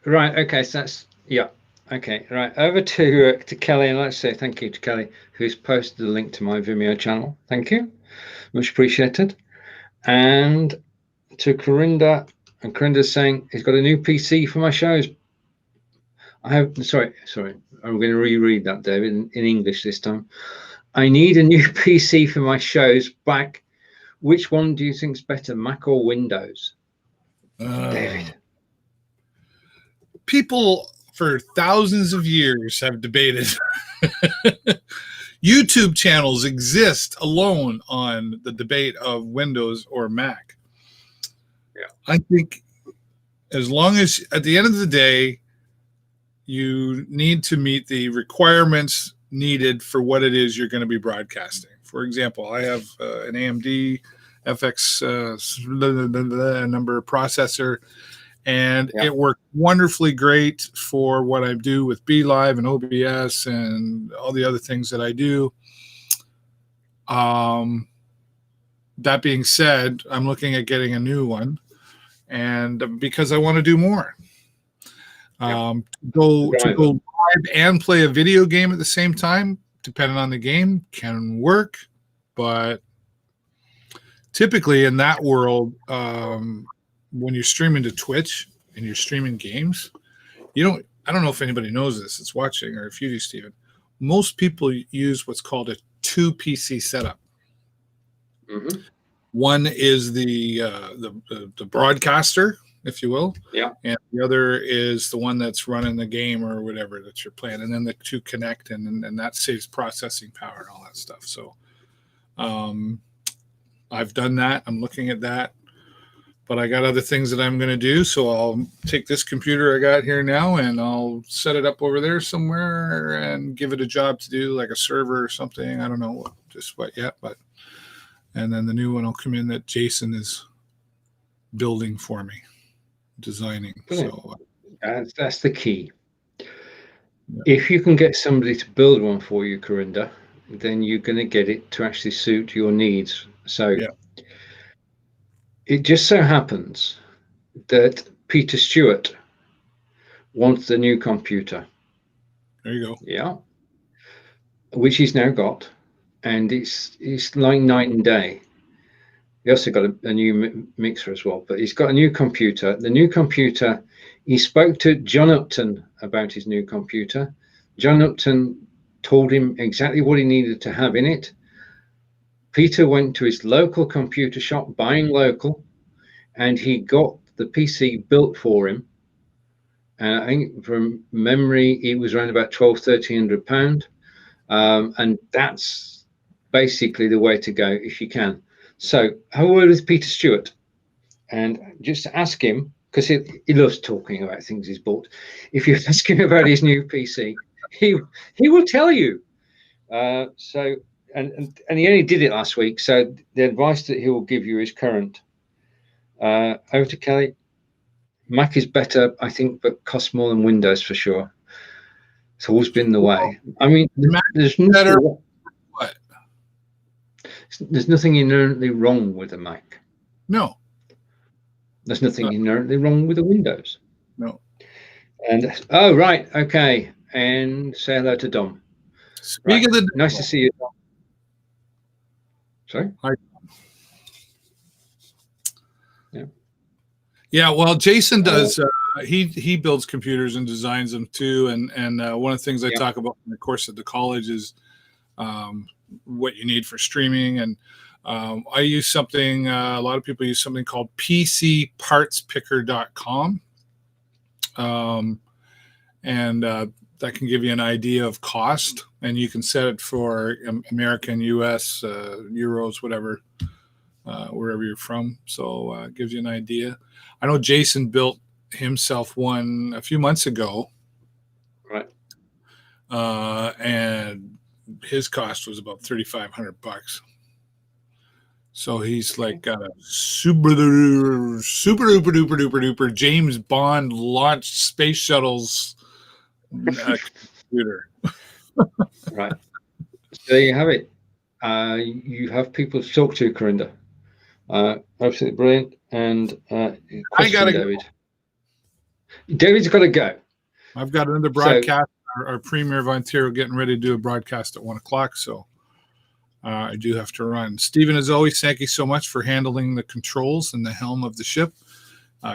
Right. Okay. So that's, yeah. Okay. Right. Over to Kelly, and let's say thank you to Kelly, who's posted a link to my Vimeo channel. Thank you. Much appreciated. And to Corinda, and Corinda's saying he's got a new PC for my shows. Sorry. I'm going to reread that, David, in English this time. I need a new PC for my shows back. Which one do you think is better, Mac or Windows? David. People for thousands of years have debated. YouTube channels exist alone on the debate of Windows or Mac. Yeah. I think as long as at the end of the day, you need to meet the requirements needed for what it is you're going to be broadcasting. For example, I have an AMD FX number processor, and it worked wonderfully great for what I do with BeLive and OBS and all the other things that I do. That being said, I'm looking at getting a new one, and because I want to do more. To go live and play a video game at the same time, depending on the game, can work, but typically in that world, when you're streaming to Twitch and you're streaming games, I don't know if anybody knows this, it's watching, or if you do, Stephen. Most people use what's called a 2 PC setup. Mm-hmm. One is the broadcaster, if you will, and the other is the one that's running the game or whatever that you're playing, and then the two connect, and that saves processing power and all that stuff. So I've done that. I'm looking at that, but I got other things that I'm going to do. So I'll take this computer I got here now and I'll set it up over there somewhere and give it a job to do, like a server or something. I don't know just what yet, but and then the new one will come in that Jason is building for me, designing. Brilliant. So That's the key. yeah. If you can get somebody to build one for you, Corinda, then you're going to get it to actually suit your needs. So Yeah. it just so happens that Peter Stewart wants a new computer. There you go. Yeah. Which he's now got. And it's like night and day. He also got a new mixer as well, but he's got a new computer. The new computer, he spoke to John Upton about his new computer. John Upton told him exactly what he needed to have in it. Peter went to his local computer shop, buying local, and he got the PC built for him. And I think from memory, it was around about £1,200, £1,300. And that's basically the way to go if you can. So have a word with Peter Stewart and just ask him, because he loves talking about things he's bought. If you ask him about his new PC, he will tell you. So and he only did it last week. So the advice that he will give you is current. Over to Kelly. Mac is better, I think, but costs more than Windows for sure. It's always been the way. I mean, there's Better nothing, what? there's nothing inherently wrong with a Mac. No. There's nothing inherently wrong with a Windows. No. And oh right, okay. And say hello to Dom. Speak of the nice to see you, Dom. Sorry. Hi. Yeah. Yeah. Well, Jason does. He builds computers and designs them too. And one of the things I talk about in the course of the college is what you need for streaming. And I use something. A lot of people use something called PCPartsPicker.com. And that can give you an idea of cost, and you can set it for American, US, euros, whatever, wherever you're from. So it gives you an idea. I know Jason built himself one a few months ago, right? And his cost was about $3,500. So he's like got a super duper duper James Bond launched space shuttles computer. Right. So there you have it. You have people to talk to, Corinda. Absolutely brilliant. And I gotta David. Go. David's got to go. I've got another broadcast. Our Premier of Ontario getting ready to do a broadcast at 1:00, so I do have to run. Stephen, as always, thank you so much for handling the controls and the helm of the ship.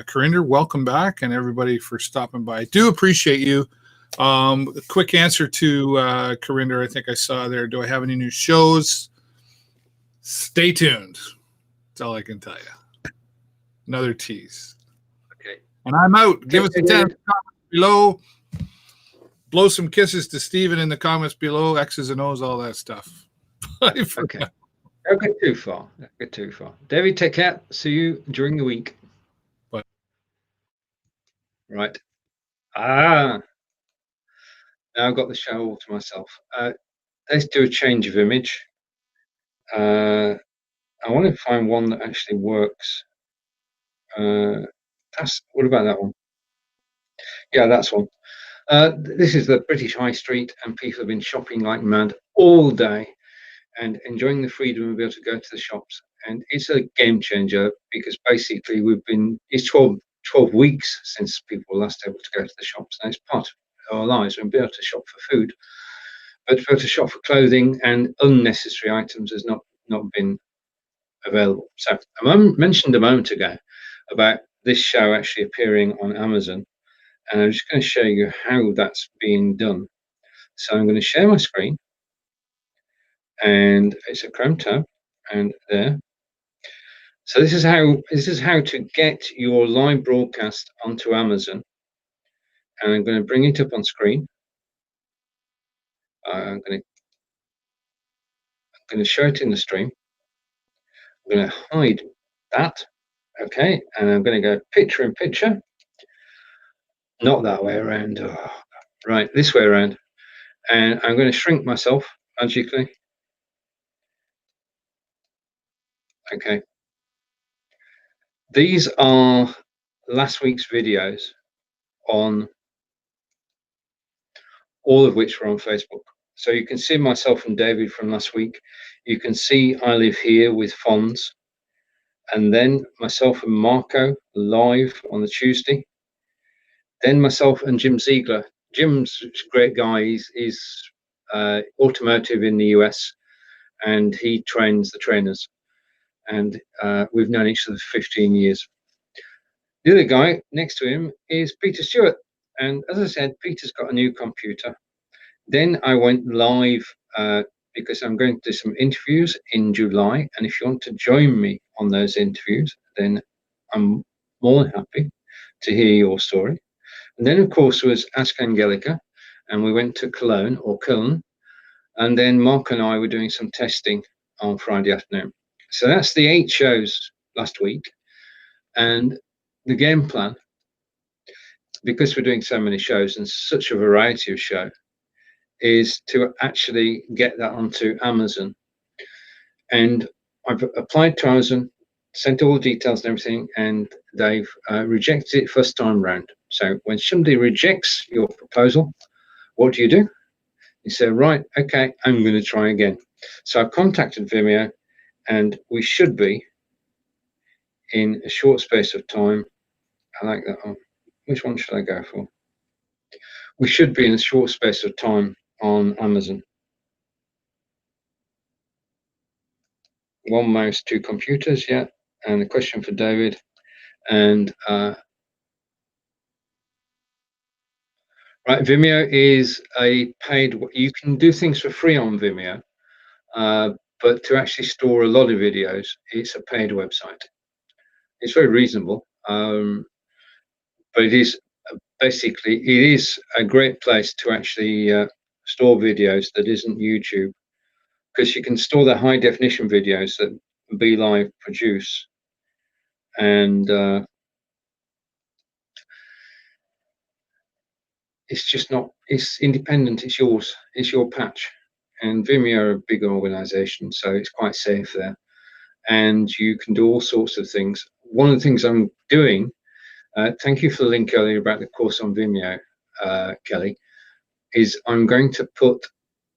Corinda, welcome back, and everybody for stopping by. Do appreciate you. A quick answer to Corinda, I think I saw there. Do I have any new shows? Stay tuned. That's all I can tell you. Another tease. Okay. And I'm out. Give us a 10 comments below. Blow some kisses to Stephen in the comments below. X's and O's, all that stuff. Okay. Don't get too far. Don't get too far. David, take care. See you during the week. Bye. Right. Now I've got the show all to myself. Let's do a change of image. I want to find one that actually works. What about that one? Yeah, that's one. This is the British High Street, and people have been shopping like mad all day and enjoying the freedom of being able to go to the shops. And it's a game changer because basically it's 12 weeks since people were last able to go to the shops, and it's part of our lives. We'll be able to shop for food, but to be able to shop for clothing and unnecessary items has not been available. So I mentioned a moment ago about this show actually appearing on Amazon, and I'm just going to show you how that's being done. So I'm going to share my screen, and it's a Chrome tab, and there. So this is how to get your live broadcast onto Amazon, and I'm going to bring it up on screen. I'm going to show it in the stream. I'm going to hide that. Okay, and I'm going to go picture in picture. Not that way around. Oh, right, this way around. And I'm going to shrink myself magically. Okay. These are last week's videos, on all of which were on Facebook. So you can see myself and David from last week. You can see I Live Here with Fonz. And then myself and Marco live on the Tuesday. Then myself and Jim Ziegler. Jim's a great guy. He's automotive in the US, and he trains the trainers. And we've known each other for 15 years. The other guy next to him is Peter Stewart. And as I said, Peter's got a new computer. Then I went live because I'm going to do some interviews in July. And if you want to join me on those interviews, then I'm more than happy to hear your story. And then, of course, was Ask Angelica. And we went to Cologne or Köln. And then Mark and I were doing some testing on Friday afternoon. So that's the 8 shows last week. And the game plan, because we're doing so many shows and such a variety of show, is to actually get that onto Amazon. And I've applied to Amazon, sent all the details and everything, and they've rejected it first time round. So when somebody rejects your proposal, what do? You say, right, okay, I'm going to try again. So I contacted Vimeo, and we should be in a short space of time. I like that one. Which one should I go for? We should be in a short space of time on Amazon. One mouse, 2 computers, yeah. And a question for David. And right, Vimeo is a paid. You can do things for free on Vimeo, but to actually store a lot of videos, it's a paid website. It's very reasonable, but it is basically it is a great place to actually store videos that isn't YouTube, because you can store the high definition videos that BeLive produce, and it's just not. It's independent. It's yours. It's your patch. And Vimeo are a big organization, so it's quite safe there. And you can do all sorts of things. One of the things I'm doing, thank you for the link earlier about the course on Vimeo, Kelly, is I'm going to put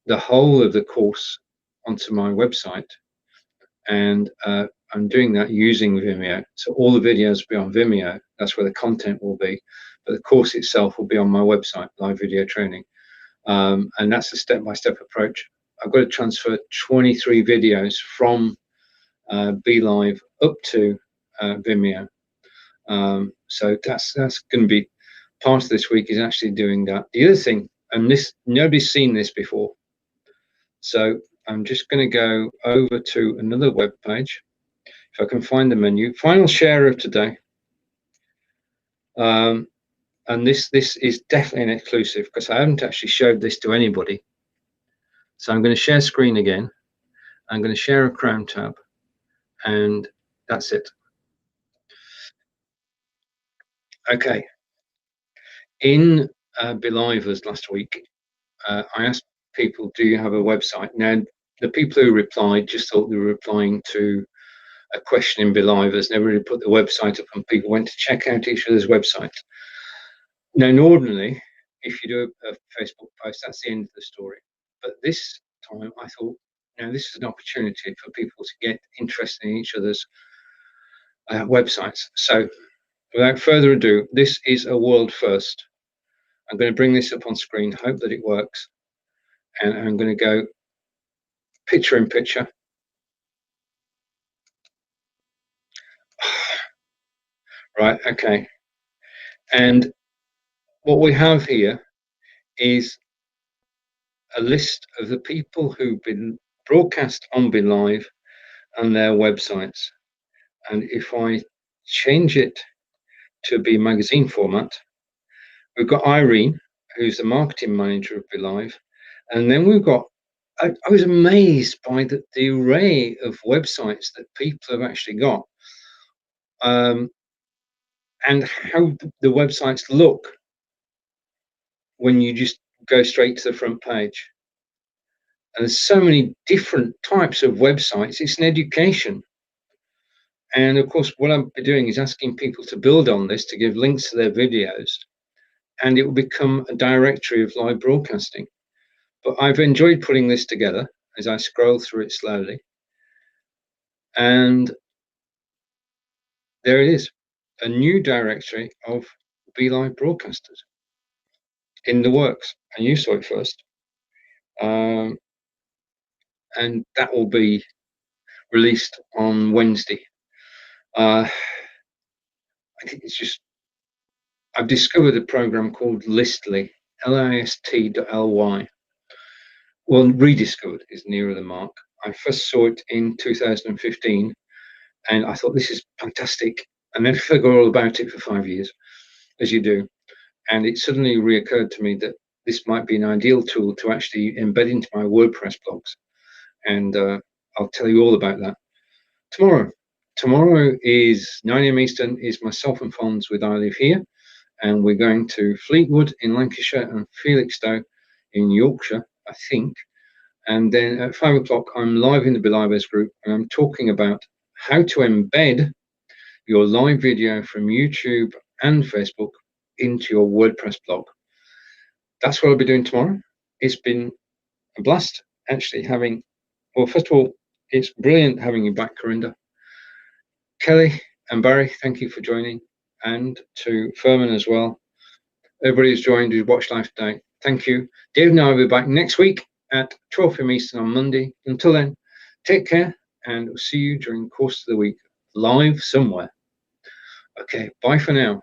the whole of the course onto my website. And I'm doing that using Vimeo. So all the videos will be on Vimeo. That's where the content will be. But the course itself will be on my website, live video training. And that's a step-by-step approach. I've got to transfer 23 videos from BeLive up to Vimeo. So that's going to be part of this week, is actually doing that. The other thing, and this, nobody's seen this before, so I'm just going to go over to another web page. If I can find the menu, final share of today. And this is definitely an exclusive, because I haven't actually showed this to anybody. So I'm going to share screen again. I'm going to share a Chrome tab, and that's it. Okay. In Belivers last week, I asked people, do you have a website? Now, the people who replied just thought they were replying to a question in Belivers, never really put the website up, and people went to check out each other's websites. Now, ordinarily, if you do a Facebook post, that's the end of the story. But this time, I thought, now this is an opportunity for people to get interested in each other's websites. So, without further ado, this is a world first. I'm going to bring this up on screen, hope that it works. And I'm going to go picture in picture. Right, okay. And what we have here is a list of the people who've been broadcast on BeLive and their websites. And if I change it to be magazine format, we've got Irene, who's the marketing manager of BeLive. And then we've got I was amazed by the array of websites that people have actually got, and how the websites look when you just go straight to the front page. And there's so many different types of websites. It's an education. And of course, what I'll be doing is asking people to build on this, to give links to their videos, and it will become a directory of live broadcasting. But I've enjoyed putting this together as I scroll through it slowly. And there it is, a new directory of Be Live broadcasters in the works. And you saw it first. And that will be released on Wednesday. I think it's just, I've discovered a program called Listly, List.ly. Well, rediscovered is nearer the mark. I first saw it in 2015, and I thought, this is fantastic. And then I forgot all about it for 5 years, as you do. And it suddenly reoccurred to me that this might be an ideal tool to actually embed into my WordPress blogs. And I'll tell you all about that tomorrow. Tomorrow is 9 a.m. Eastern, is myself and Fonz with I Live Here. And we're going to Fleetwood in Lancashire and Felixstowe in Yorkshire, I think. And then at 5 o'clock, I'm live in the Belivers group, and I'm talking about how to embed your live video from YouTube and Facebook into your WordPress blog. That's what I'll be doing tomorrow. It's been a blast actually having, well, first of all, it's brilliant having you back, Corinda. Kelly and Barry, thank you for joining, and to Furman as well. Everybody who's joined, who's watched live today, thank you. Dave and I will be back next week at 12 p.m. Eastern on Monday. Until then, take care, and we'll see you during the course of the week, live somewhere. Okay, bye for now.